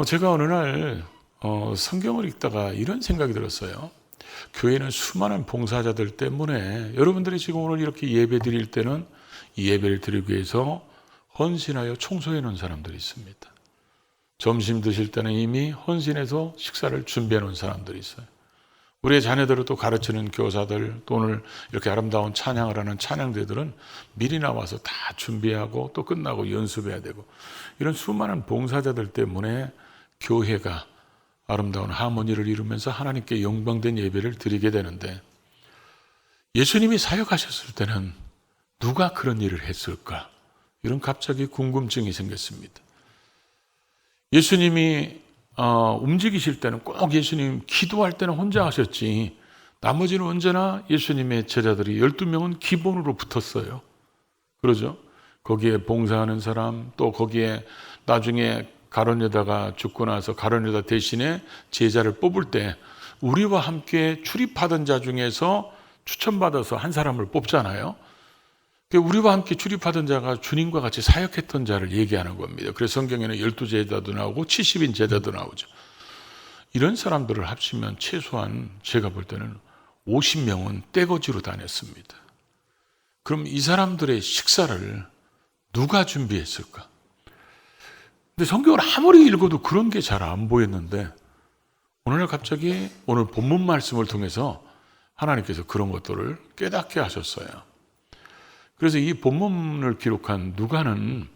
제가 어느 날 성경을 읽다가 이런 생각이 들었어요. 교회는 수많은 봉사자들 때문에 여러분들이 지금 오늘 이렇게 예배 드릴 때는 이 예배를 드리기 위해서 헌신하여 청소해 놓은 사람들이 있습니다. 점심 드실 때는 이미 헌신해서 식사를 준비해 놓은 사람들이 있어요. 우리의 자녀들을 또 가르치는 교사들, 또 오늘 이렇게 아름다운 찬양을 하는 찬양대들은 미리 나와서 다 준비하고 또 끝나고 연습해야 되고, 이런 수많은 봉사자들 때문에 교회가 아름다운 하모니를 이루면서 하나님께 영광된 예배를 드리게 되는데, 예수님이 사역하셨을 때는 누가 그런 일을 했을까? 이런 갑자기 궁금증이 생겼습니다. 예수님이 움직이실 때는 꼭 예수님 기도할 때는 혼자 하셨지, 나머지는 언제나 예수님의 제자들이 12명은 기본으로 붙었어요. 그러죠? 거기에 봉사하는 사람, 또 거기에 나중에 가룟유다가 죽고 나서 가룟유다 대신에 제자를 뽑을 때 우리와 함께 출입하던 자 중에서 추천받아서 한 사람을 뽑잖아요. 우리와 함께 출입하던 자가 주님과 같이 사역했던 자를 얘기하는 겁니다. 그래서 성경에는 12제자도 나오고 70인 제자도 나오죠. 이런 사람들을 합치면 최소한 제가 볼 때는 50명은 떼거지로 다녔습니다. 그럼 이 사람들의 식사를 누가 준비했을까? 근데 성경을 아무리 읽어도 그런 게 잘 안 보였는데, 오늘 갑자기 오늘 본문 말씀을 통해서 하나님께서 그런 것들을 깨닫게 하셨어요. 그래서 이 본문을 기록한 누가는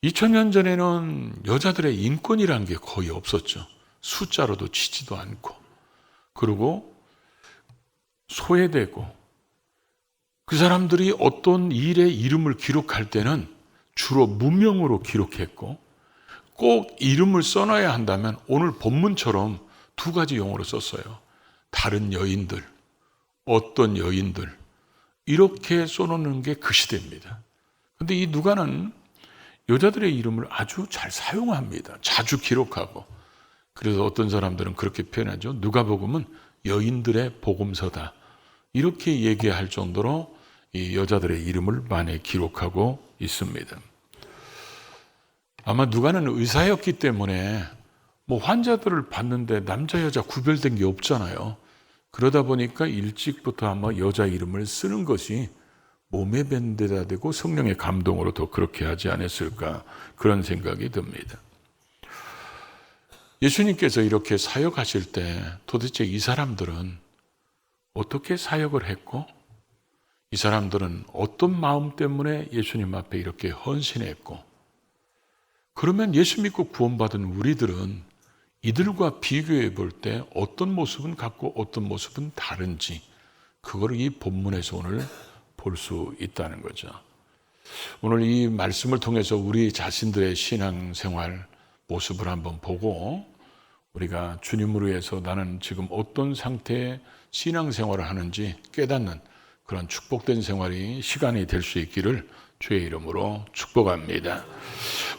2000년 전에는 여자들의 인권이라는 게 거의 없었죠. 숫자로도 치지도 않고, 그리고 소외되고, 그 사람들이 어떤 일의 이름을 기록할 때는 주로 무명으로 기록했고, 꼭 이름을 써놔야 한다면 오늘 본문처럼 두 가지 용어로 썼어요. 다른 여인들, 어떤 여인들, 이렇게 써놓는 게 그 시대입니다. 그런데 이 누가는 여자들의 이름을 아주 잘 사용합니다. 자주 기록하고. 그래서 어떤 사람들은 그렇게 표현하죠. 누가복음은 여인들의 복음서다, 이렇게 얘기할 정도로 이 여자들의 이름을 많이 기록하고 있습니다. 아마 누가는 의사였기 때문에 환자들을 봤는데 남자 여자 구별된 게 없잖아요. 그러다 보니까 일찍부터 아마 여자 이름을 쓰는 것이 몸에 밴 데다 대고 성령의 감동으로 더 그렇게 하지 않았을까, 그런 생각이 듭니다. 예수님께서 이렇게 사역하실 때 도대체 이 사람들은 어떻게 사역을 했고, 이 사람들은 어떤 마음 때문에 예수님 앞에 이렇게 헌신했고, 그러면 예수 믿고 구원받은 우리들은 이들과 비교해 볼 때 어떤 모습은 같고 어떤 모습은 다른지, 그거를 이 본문에서 오늘 볼 수 있다는 거죠. 오늘 이 말씀을 통해서 우리 자신들의 신앙생활 모습을 한번 보고, 우리가 주님을 위해서 나는 지금 어떤 상태의 신앙생활을 하는지 깨닫는 그런 축복된 생활이 시간이 될 수 있기를 주의 이름으로 축복합니다.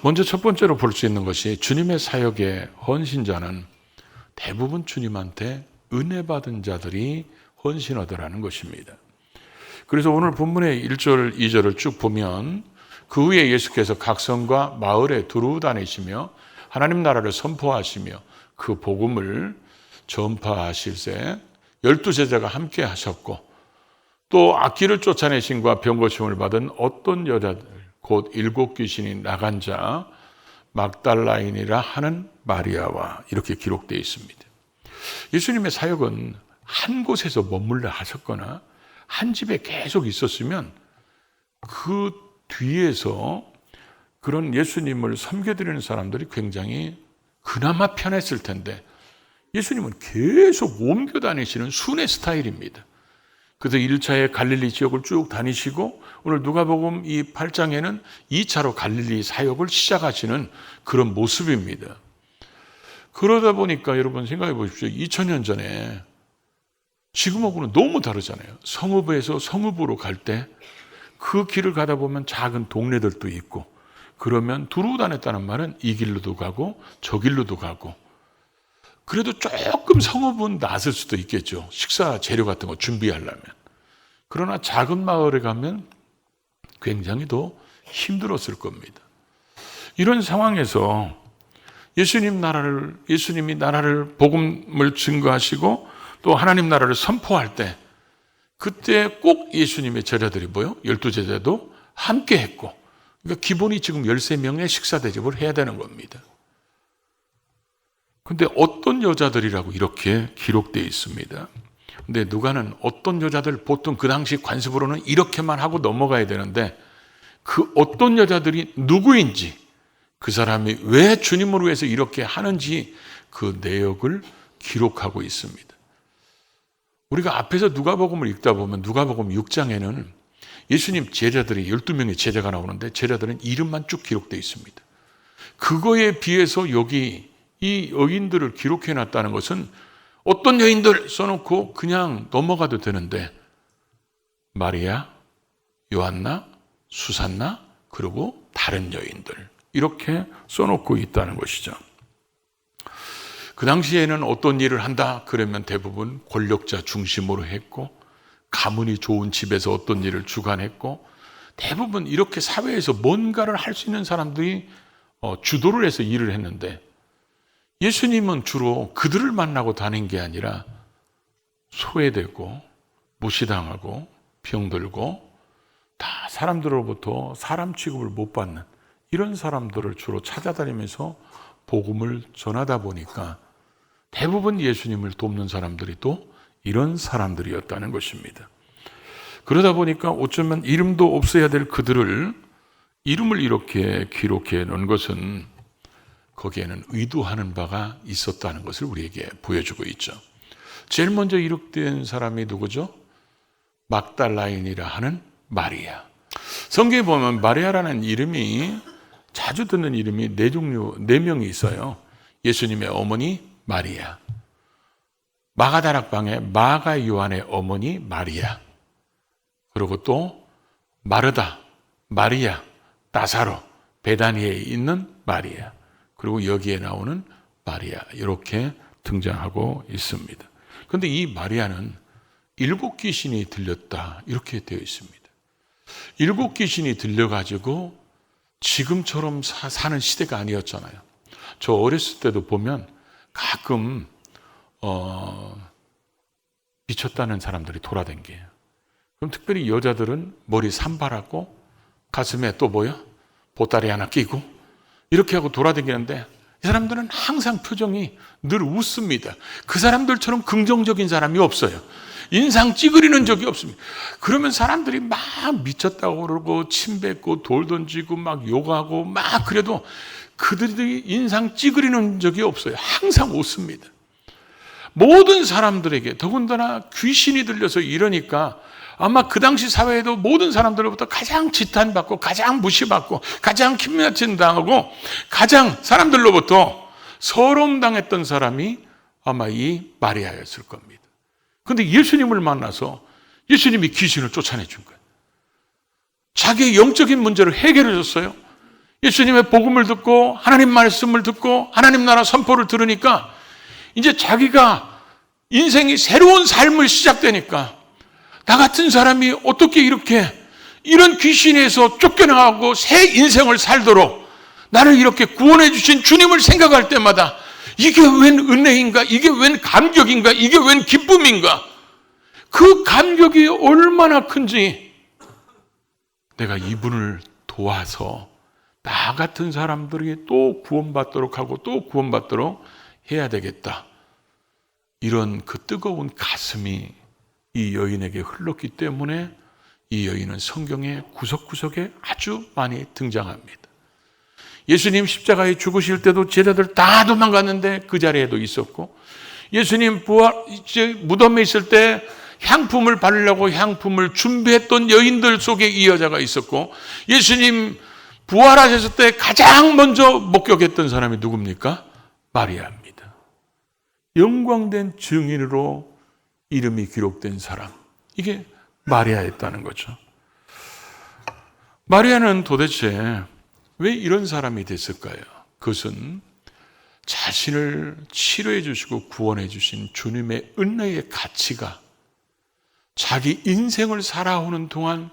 먼저 첫 번째로 볼 수 있는 것이, 주님의 사역의 헌신자는 대부분 주님한테 은혜 받은 자들이 헌신하더라는 것입니다. 그래서 오늘 본문의 1절, 2절을 쭉 보면, 그 후에 예수께서 각 성과 마을에 두루 다니시며 하나님 나라를 선포하시며 그 복음을 전파하실새 12제자가 함께 하셨고, 또 악귀를 쫓아내심과 병고침을 받은 어떤 여자들, 곧 7 귀신이 나간 자 막달라인이라 하는 마리아와, 이렇게 기록되어 있습니다. 예수님의 사역은 한 곳에서 머물러 하셨거나 한 집에 계속 있었으면 그 뒤에서 그런 예수님을 섬겨드리는 사람들이 굉장히 그나마 편했을 텐데, 예수님은 계속 옮겨 다니시는 순회 스타일입니다. 그래서 1차에 갈릴리 지역을 쭉 다니시고, 오늘 누가복음 이 8장에는 2차로 갈릴리 사역을 시작하시는 그런 모습입니다. 그러다 보니까 여러분 생각해 보십시오. 2000년 전에 지금하고는 너무 다르잖아요. 성읍에서 성읍으로 갈 때 그 길을 가다 보면 작은 동네들도 있고, 그러면 두루 다녔다는 말은 이 길로도 가고 저 길로도 가고, 그래도 조금 성읍은 나설 수도 있겠죠. 식사 재료 같은 거 준비하려면. 그러나 작은 마을에 가면 굉장히 더 힘들었을 겁니다. 이런 상황에서 예수님이 나라를 복음을 증거하시고 또 하나님 나라를 선포할 때 그때 꼭 예수님의 제자들이 뭐요? 12제자도 함께 했고, 그러니까 기본이 지금 13명의 식사 대접을 해야 되는 겁니다. 근데 어떤 여자들이라고 이렇게 기록되어 있습니다. 근데 누가는 어떤 여자들, 보통 그 당시 관습으로는 이렇게만 하고 넘어가야 되는데 그 어떤 여자들이 누구인지, 그 사람이 왜 주님을 위해서 이렇게 하는지 그 내역을 기록하고 있습니다. 우리가 앞에서 누가복음을 읽다 보면 누가복음 6장에는 예수님 제자들이 12명의 제자가 나오는데 제자들은 이름만 쭉 기록되어 있습니다. 그거에 비해서 여기 이 여인들을 기록해 놨다는 것은 어떤 여인들 써놓고 그냥 넘어가도 되는데 마리아, 요한나, 수산나, 그리고 다른 여인들 이렇게 써놓고 있다는 것이죠. 그 당시에는 어떤 일을 한다 그러면 대부분 권력자 중심으로 했고 가문이 좋은 집에서 어떤 일을 주관했고 대부분 이렇게 사회에서 뭔가를 할 수 있는 사람들이 주도를 해서 일을 했는데 예수님은 주로 그들을 만나고 다닌 게 아니라 소외되고 무시당하고 병들고 다 사람들로부터 사람 취급을 못 받는 이런 사람들을 주로 찾아다니면서 복음을 전하다 보니까 대부분 예수님을 돕는 사람들이 또 이런 사람들이었다는 것입니다. 그러다 보니까 어쩌면 이름도 없어야 될 그들을 이름을 이렇게 기록해 놓은 것은 거기에는 의도하는 바가 있었다는 것을 우리에게 보여주고 있죠. 제일 먼저 이룩된 사람이 누구죠? 막달라인이라 하는 마리아. 성경에 보면 마리아라는 이름이 자주 듣는 이름이 네 명이 있어요. 예수님의 어머니 마리아, 마가다락방의 마가 요한의 어머니 마리아, 그리고 또 마르다, 마리아, 나사로, 베다니에 있는 마리아, 그리고 여기에 나오는 마리아 이렇게 등장하고 있습니다. 그런데 이 마리아는 7 귀신이 들렸다 이렇게 되어 있습니다. 7 귀신이 들려가지고 지금처럼 사는 시대가 아니었잖아요. 저 어렸을 때도 보면 가끔 미쳤다는 사람들이 돌아다녀요. 그럼 특별히 여자들은 머리 산발하고 가슴에 또 뭐야? 보따리 하나 끼고 이렇게 하고 돌아다니는데 이 사람들은 항상 표정이 늘 웃습니다. 그 사람들처럼 긍정적인 사람이 없어요. 인상 찌그리는 적이 없습니다. 그러면 사람들이 막 미쳤다고 그러고 침 뱉고 돌 던지고 막 욕하고 막 그래도 그들이 인상 찌그리는 적이 없어요. 항상 웃습니다. 모든 사람들에게 더군다나 귀신이 들려서 이러니까 아마 그 당시 사회에도 모든 사람들로부터 가장 지탄받고 가장 무시받고 가장 킴맞힘당하고 가장 사람들로부터 서름당했던 사람이 아마 이 마리아였을 겁니다. 그런데 예수님을 만나서 예수님이 귀신을 쫓아내 준 거예요. 자기의 영적인 문제를 해결해 줬어요. 예수님의 복음을 듣고 하나님 말씀을 듣고 하나님 나라 선포를 들으니까 이제 자기가 인생이 새로운 삶을 시작되니까 나 같은 사람이 어떻게 이런 귀신에서 쫓겨나가고 새 인생을 살도록 나를 이렇게 구원해 주신 주님을 생각할 때마다 이게 웬 은혜인가? 이게 웬 감격인가? 이게 웬 기쁨인가? 그 감격이 얼마나 큰지 내가 이분을 도와서 나 같은 사람들이 또 구원받도록 하고 또 구원받도록 해야 되겠다. 이런 그 뜨거운 가슴이 이 여인에게 흘렀기 때문에 이 여인은 성경의 구석구석에 아주 많이 등장합니다. 예수님 십자가에 죽으실 때도 제자들 다 도망갔는데 그 자리에도 있었고, 예수님 무덤에 있을 때 향품을 바르려고 향품을 준비했던 여인들 속에 이 여자가 있었고, 예수님 부활하셨을 때 가장 먼저 목격했던 사람이 누굽니까? 마리아입니다. 영광된 증인으로 이름이 기록된 사람, 이게 마리아였다는 거죠. 마리아는 도대체 왜 이런 사람이 됐을까요? 그것은 자신을 치료해 주시고 구원해 주신 주님의 은혜의 가치가 자기 인생을 살아오는 동안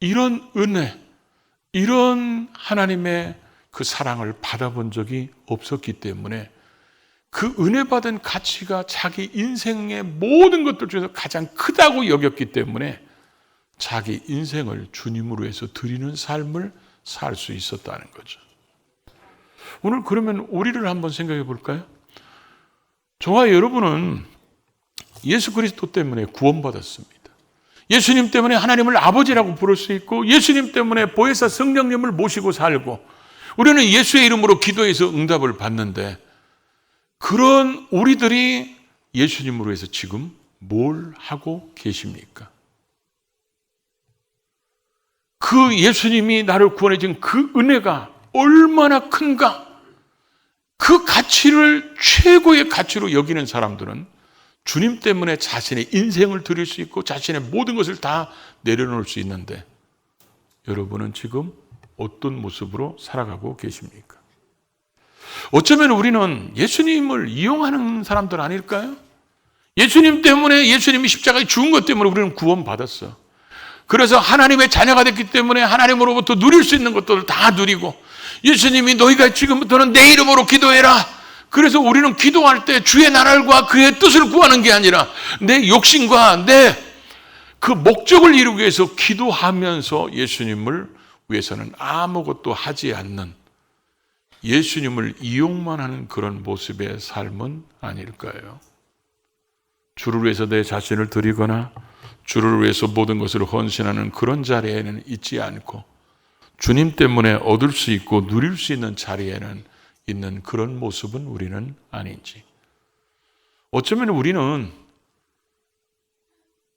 이런 은혜, 이런 하나님의 그 사랑을 받아본 적이 없었기 때문에 그 은혜 받은 가치가 자기 인생의 모든 것들 중에서 가장 크다고 여겼기 때문에 자기 인생을 주님으로 해서 드리는 삶을 살 수 있었다는 거죠. 오늘 그러면 우리를 한번 생각해 볼까요? 저와 여러분은 예수 그리스도 때문에 구원받았습니다. 예수님 때문에 하나님을 아버지라고 부를 수 있고 예수님 때문에 보혜사 성령님을 모시고 살고 우리는 예수의 이름으로 기도해서 응답을 받는데 그런 우리들이 예수님으로 해서 지금 뭘 하고 계십니까? 그 예수님이 나를 구원해 준 그 은혜가 얼마나 큰가? 그 가치를 최고의 가치로 여기는 사람들은 주님 때문에 자신의 인생을 드릴 수 있고 자신의 모든 것을 다 내려놓을 수 있는데 여러분은 지금 어떤 모습으로 살아가고 계십니까? 어쩌면 우리는 예수님을 이용하는 사람들 아닐까요? 예수님 때문에 예수님이 십자가에 죽은 것 때문에 우리는 구원받았어. 그래서 하나님의 자녀가 됐기 때문에 하나님으로부터 누릴 수 있는 것들을 다 누리고 예수님이 너희가 지금부터는 내 이름으로 기도해라. 그래서 우리는 기도할 때 주의 나라와 그의 뜻을 구하는 게 아니라 내 욕심과 내 그 목적을 이루기 위해서 기도하면서 예수님을 위해서는 아무것도 하지 않는 예수님을 이용만 하는 그런 모습의 삶은 아닐까요? 주를 위해서 내 자신을 드리거나 주를 위해서 모든 것을 헌신하는 그런 자리에는 있지 않고 주님 때문에 얻을 수 있고 누릴 수 있는 자리에는 있는 그런 모습은 우리는 아닌지. 어쩌면 우리는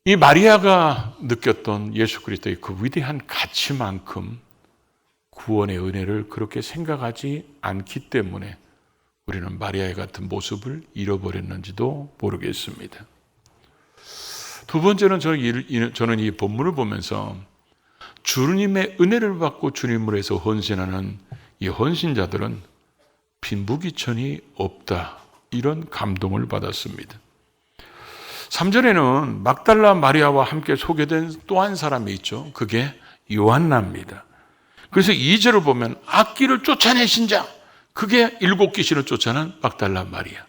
이 마리아가 느꼈던 예수 그리스도의 그 위대한 가치만큼 구원의 은혜를 그렇게 생각하지 않기 때문에 우리는 마리아의 같은 모습을 잃어버렸는지도 모르겠습니다. 두 번째는 저는 이 본문을 보면서 주님의 은혜를 받고 주님을 해서 헌신하는 이 헌신자들은 빈부귀천이 없다. 이런 감동을 받았습니다. 3절에는 막달라 마리아와 함께 소개된 또 한 사람이 있죠. 그게 요한나입니다. 그래서 2절을 보면 악귀를 쫓아내신 자, 그게 7 귀신을 쫓아낸 막달라 마리아.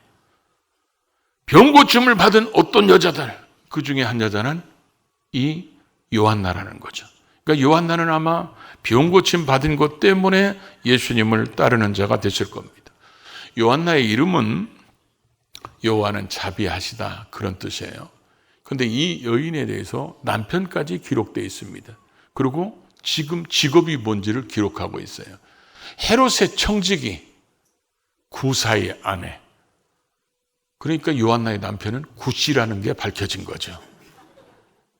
병고침을 받은 어떤 여자들, 그 중에 한 여자는 이 요한나라는 거죠. 그러니까 요한나는 아마 병고침 받은 것 때문에 예수님을 따르는 자가 됐을 겁니다. 요한나의 이름은 여호와는 자비하시다 그런 뜻이에요. 그런데 이 여인에 대해서 남편까지 기록되어 있습니다. 그리고 지금 직업이 뭔지를 기록하고 있어요. 헤롯의 청지기 구사의 아내. 그러니까 요한나의 남편은 구씨라는 게 밝혀진 거죠.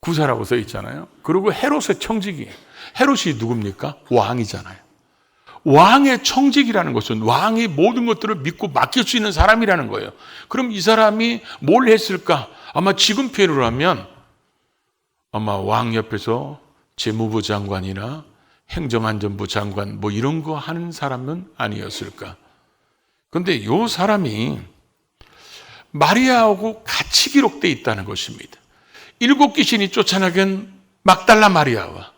구사라고 써 있잖아요. 그리고 헤롯의 청지기. 헤롯이 누굽니까? 왕이잖아요. 왕의 청직이라는 것은 왕이 모든 것들을 믿고 맡길 수 있는 사람이라는 거예요. 그럼 이 사람이 뭘 했을까? 아마 지금 표현으로 하면 아마 왕 옆에서 재무부 장관이나 행정안전부 장관 뭐 이런 거 하는 사람은 아니었을까? 그런데 이 사람이 마리아하고 같이 기록되어 있다는 것입니다. 7 귀신이 쫓아나간 막달라 마리아와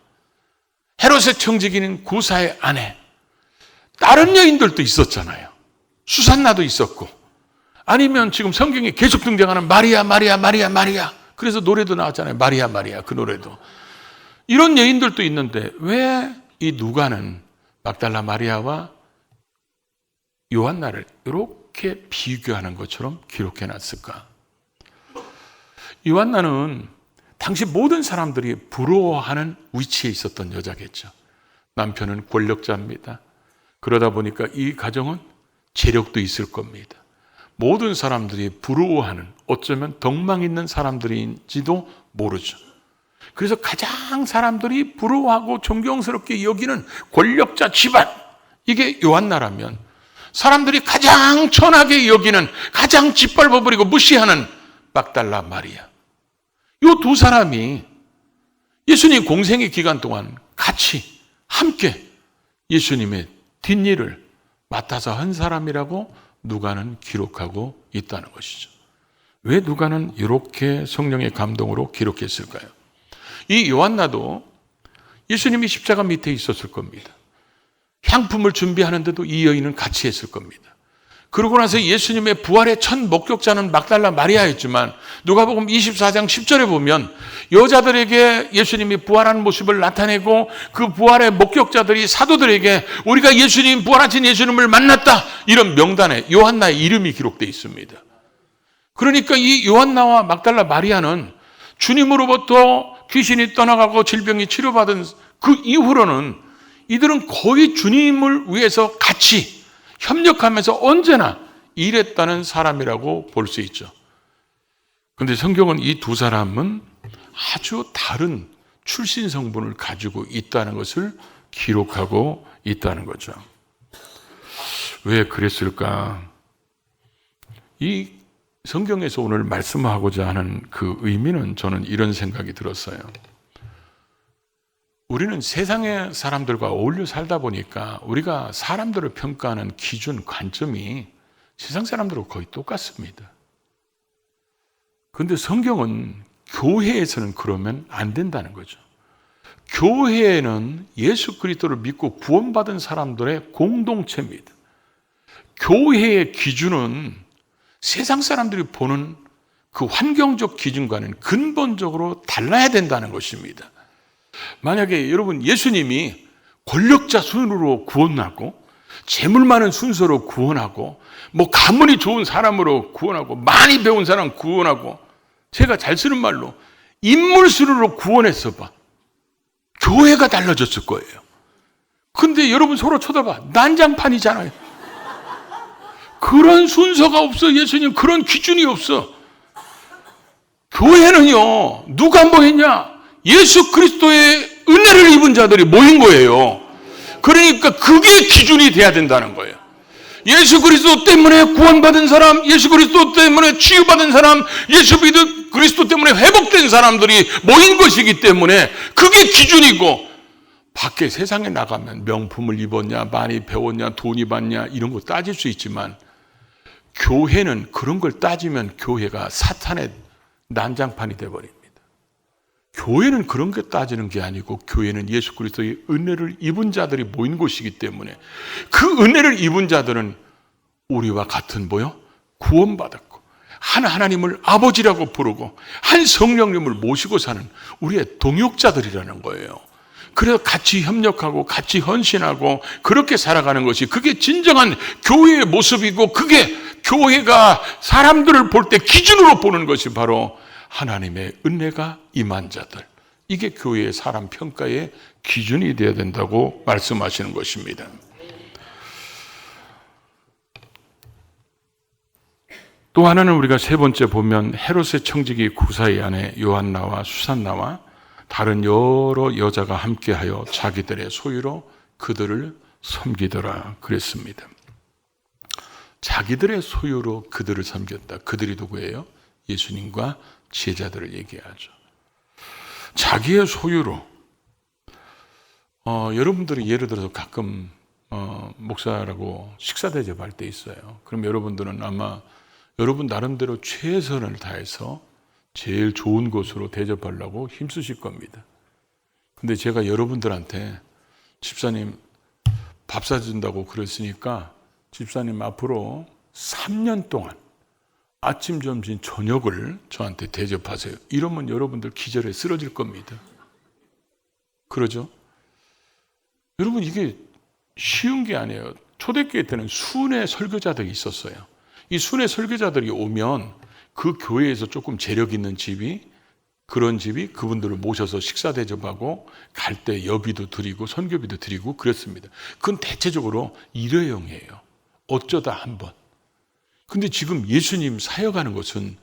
헤롯의 청지기는 구사의 아내, 다른 여인들도 있었잖아요. 수산나도 있었고, 아니면 지금 성경에 계속 등장하는 마리아, 마리아, 마리아, 마리아. 그래서 노래도 나왔잖아요. 마리아, 마리아. 그 노래도. 이런 여인들도 있는데 왜 이 누가는 막달라 마리아와 요한나를 이렇게 비교하는 것처럼 기록해 놨을까? 요한나는 당시 모든 사람들이 부러워하는 위치에 있었던 여자겠죠. 남편은 권력자입니다. 그러다 보니까 이 가정은 재력도 있을 겁니다. 모든 사람들이 부러워하는, 어쩌면 덕망 있는 사람들인지도 모르죠. 그래서 가장 사람들이 부러워하고 존경스럽게 여기는 권력자 집안, 이게 요한나라면 사람들이 가장 천하게 여기는, 가장 짓밟아버리고 무시하는 막달라 마리아. 이 두 사람이 예수님 공생의 기간 동안 같이 함께 예수님의 뒷일을 맡아서 한 사람이라고 누가는 기록하고 있다는 것이죠. 왜 누가는 이렇게 성령의 감동으로 기록했을까요? 이 요한나도 예수님이 십자가 밑에 있었을 겁니다. 향품을 준비하는데도 이 여인은 같이 했을 겁니다. 그러고 나서 예수님의 부활의 첫 목격자는 막달라 마리아였지만 누가복음 24장 10절에 보면 여자들에게 예수님이 부활하는 모습을 나타내고 그 부활의 목격자들이 사도들에게 우리가 예수님, 부활하신 예수님을 만났다, 이런 명단에 요한나의 이름이 기록되어 있습니다. 그러니까 이 요한나와 막달라 마리아는 주님으로부터 귀신이 떠나가고 질병이 치료받은 그 이후로는 이들은 거의 주님을 위해서 같이 협력하면서 언제나 일했다는 사람이라고 볼 수 있죠. 그런데 성경은 이 두 사람은 아주 다른 출신 성분을 가지고 있다는 것을 기록하고 있다는 거죠. 왜 그랬을까? 이 성경에서 오늘 말씀하고자 하는 그 의미는 저는 이런 생각이 들었어요. 우리는 세상의 사람들과 어울려 살다 보니까 우리가 사람들을 평가하는 기준, 관점이 세상 사람들하고 거의 똑같습니다. 그런데 성경은 교회에서는 그러면 안 된다는 거죠. 교회는 예수 그리스도를 믿고 구원받은 사람들의 공동체입니다. 교회의 기준은 세상 사람들이 보는 그 환경적 기준과는 근본적으로 달라야 된다는 것입니다. 만약에 여러분 예수님이 권력자 순으로 구원하고 재물 많은 순서로 구원하고 뭐 가문이 좋은 사람으로 구원하고 많이 배운 사람 구원하고 제가 잘 쓰는 말로 인물 순으로 구원했어 봐. 교회가 달라졌을 거예요. 근데 여러분 서로 쳐다봐. 난장판이잖아요. 그런 순서가 없어. 예수님 그런 기준이 없어. 교회는요, 누가 모였냐? 예수 그리스도의 은혜를 입은 자들이 모인 거예요. 그러니까 그게 기준이 돼야 된다는 거예요. 예수 그리스도 때문에 구원받은 사람, 예수 그리스도 때문에 치유받은 사람, 예수 그리스도 때문에 회복된 사람들이 모인 것이기 때문에 그게 기준이고, 밖에 세상에 나가면 명품을 입었냐, 많이 배웠냐, 돈이 많냐 이런 거 따질 수 있지만 교회는 그런 걸 따지면 교회가 사탄의 난장판이 돼버립니다. 교회는 그런 게 따지는 게 아니고 교회는 예수 그리스도의 은혜를 입은 자들이 모인 곳이기 때문에 그 은혜를 입은 자들은 우리와 같은 구원받았고 한 하나님을 아버지라고 부르고 한 성령님을 모시고 사는 우리의 동역자들이라는 거예요. 그래서 같이 협력하고 같이 헌신하고 그렇게 살아가는 것이 그게 진정한 교회의 모습이고 그게 교회가 사람들을 볼 때 기준으로 보는 것이 바로 하나님의 은혜가 임한 자들. 이게 교회의 사람 평가의 기준이 되어야 된다고 말씀하시는 것입니다. 또 하나는 우리가 세 번째 보면 헤롯의 청지기 구사의 아내 요한나와 수산나와 다른 여러 여자가 함께하여 자기들의 소유로 그들을 섬기더라 그랬습니다. 자기들의 소유로 그들을 섬겼다. 그들이 누구예요? 예수님과 제자들을 얘기하죠. 자기의 소유로. 여러분들이 예를 들어서 가끔 목사라고 식사 대접할 때 있어요. 그럼 여러분들은 아마 여러분 나름대로 최선을 다해서 제일 좋은 곳으로 대접하려고 힘쓰실 겁니다. 근데 제가 여러분들한테 집사님 밥 사준다고 그랬으니까 집사님 앞으로 3년 동안 아침, 점심, 저녁을 저한테 대접하세요. 이러면 여러분들 기절에 쓰러질 겁니다. 그러죠? 여러분 이게 쉬운 게 아니에요. 초대교회 때는 순회 설교자들이 있었어요. 이 순회 설교자들이 오면 그 교회에서 조금 재력 있는 집이 그런 집이 그분들을 모셔서 식사 대접하고 갈 때 여비도 드리고 선교비도 드리고 그랬습니다. 그건 대체적으로 일회용이에요. 어쩌다 한 번. 근데 지금 예수님 사역하는 것은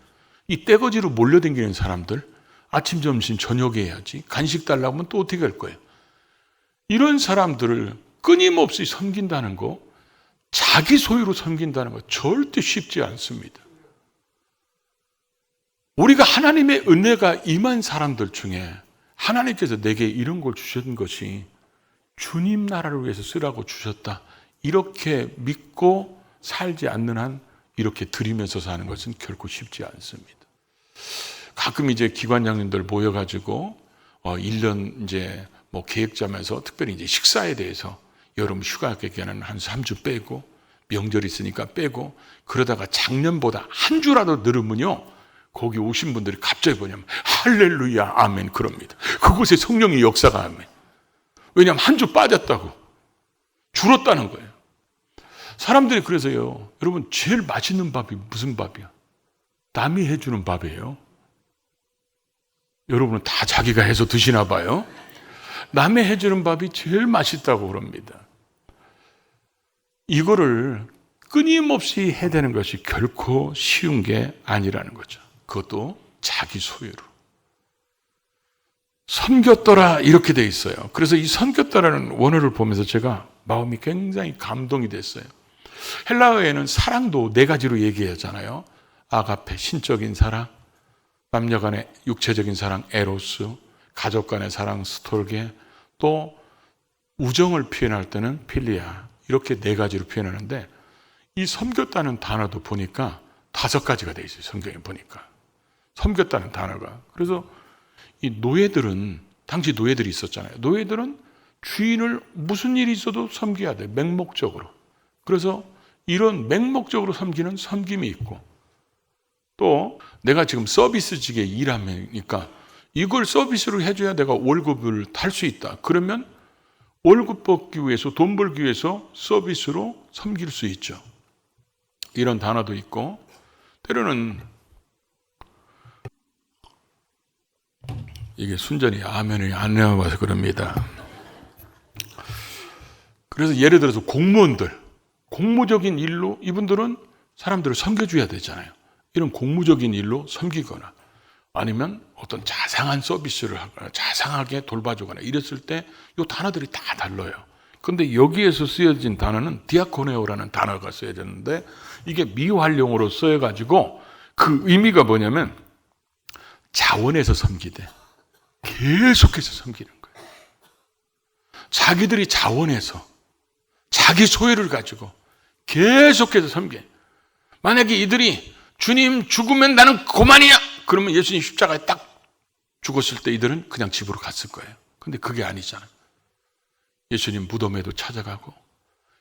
이 떼거지로 몰려다니는 사람들 아침, 점심, 저녁에 해야지 간식 달라고 하면 또 어떻게 할 거예요? 이런 사람들을 끊임없이 섬긴다는 거, 자기 소유로 섬긴다는 거 절대 쉽지 않습니다. 우리가 하나님의 은혜가 임한 사람들 중에 하나님께서 내게 이런 걸 주신 것이 주님 나라를 위해서 쓰라고 주셨다. 이렇게 믿고 살지 않는 한 이렇게 드리면서 사는 것은 결코 쉽지 않습니다. 가끔 이제 기관장님들 모여가지고 1년 이제 계획 짜면서 특별히 이제 식사에 대해서 여름 휴가 기간은 한 3주 빼고 명절 있으니까 빼고 그러다가 작년보다 한 주라도 늘으면요 거기 오신 분들이 갑자기 뭐냐면 할렐루야 아멘 그럽니다. 그곳에 성령의 역사가 아멘. 왜냐하면 한 주 빠졌다고 줄었다는 거예요. 사람들이 그래서요 여러분 제일 맛있는 밥이 무슨 밥이야? 남이 해주는 밥이에요. 여러분은 다 자기가 해서 드시나 봐요. 남이 해주는 밥이 제일 맛있다고 그럽니다. 이거를 끊임없이 해대는 것이 결코 쉬운 게 아니라는 거죠. 그것도 자기 소유로. 섬겼더라 이렇게 돼 있어요. 그래서 이 섬겼더라는 원어를 보면서 제가 마음이 굉장히 감동이 됐어요. 헬라어에는 사랑도 네 가지로 얘기하잖아요. 아가페, 신적인 사랑, 남녀 간의 육체적인 사랑, 에로스, 가족 간의 사랑, 스톨게, 또 우정을 표현할 때는 필리아, 이렇게 네 가지로 표현하는데 이 섬겼다는 단어도 보니까 5가지가 돼 있어요. 성경에 보니까. 섬겼다는 단어가. 그래서 이 노예들은, 당시 노예들이 있었잖아요. 노예들은 주인을 무슨 일이 있어도 섬겨야 돼. 맹목적으로. 그래서 이런 맹목적으로 섬기는 섬김이 있고 또 내가 지금 서비스직에 일하니까 이걸 서비스로 해줘야 내가 월급을 탈 수 있다. 그러면 월급 받기 위해서, 돈 벌기 위해서 서비스로 섬길 수 있죠. 이런 단어도 있고 때로는 이게 순전히 아멘이 안 나와서 그럽니다. 그래서 예를 들어서 공무원들, 공무적인 일로 이분들은 사람들을 섬겨줘야 되잖아요. 이런 공무적인 일로 섬기거나 아니면 어떤 자상한 서비스를 하거나 자상하게 돌봐주거나 이랬을 때 이 단어들이 다 달라요. 근데 여기에서 쓰여진 단어는 디아코네오라는 단어가 쓰여졌는데 이게 미활용으로 쓰여가지고 그 의미가 뭐냐면 자원해서 섬기되 계속해서 섬기는 거예요. 자기들이 자원해서 자기 소유를 가지고 계속해서 섬겨. 만약에 이들이 주님 죽으면 나는 그만이야. 그러면 예수님 십자가에 딱 죽었을 때 이들은 그냥 집으로 갔을 거예요. 근데 그게 아니잖아요. 예수님 무덤에도 찾아가고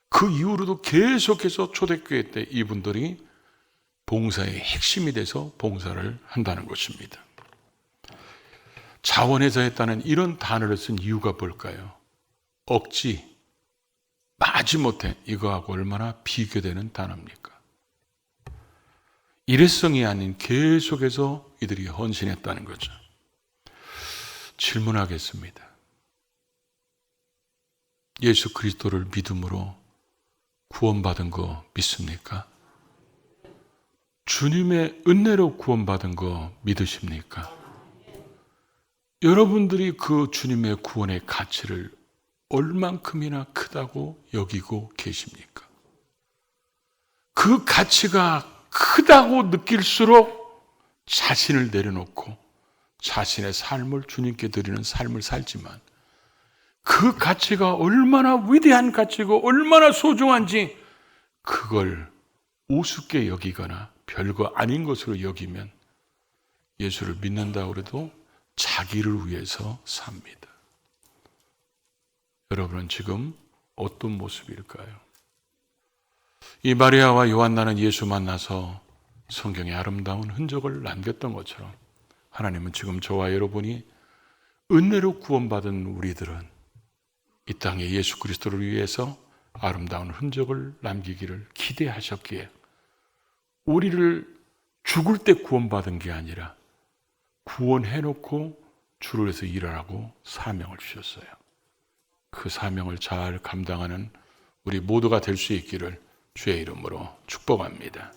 그 이후로도 계속해서 초대교회 때 이분들이 봉사의 핵심이 돼서 봉사를 한다는 것입니다. 자원해서 했다는 이런 단어를 쓴 이유가 뭘까요? 억지, 마지못해 이거하고 얼마나 비교되는 단어입니까? 일회성이 아닌 계속해서 이들이 헌신했다는 거죠. 질문하겠습니다. 예수 그리스도를 믿음으로 구원받은 거 믿습니까? 주님의 은혜로 구원받은 거 믿으십니까? 여러분들이 그 주님의 구원의 가치를 얼만큼이나 크다고 여기고 계십니까? 그 가치가 크다고 느낄수록 자신을 내려놓고 자신의 삶을 주님께 드리는 삶을 살지만 그 가치가 얼마나 위대한 가치고 얼마나 소중한지 그걸 우습게 여기거나 별거 아닌 것으로 여기면 예수를 믿는다고 해도 자기를 위해서 삽니다. 여러분은 지금 어떤 모습일까요? 이 마리아와 요한나는 예수 만나서 성경에 아름다운 흔적을 남겼던 것처럼 하나님은 지금 저와 여러분이 은혜로 구원받은 우리들은 이 땅에 예수 그리스도를 위해서 아름다운 흔적을 남기기를 기대하셨기에 우리를 죽을 때 구원받은 게 아니라 구원해놓고 주를 위해서 일하라고 사명을 주셨어요. 그 사명을 잘 감당하는 우리 모두가 될 수 있기를 주의 이름으로 축복합니다.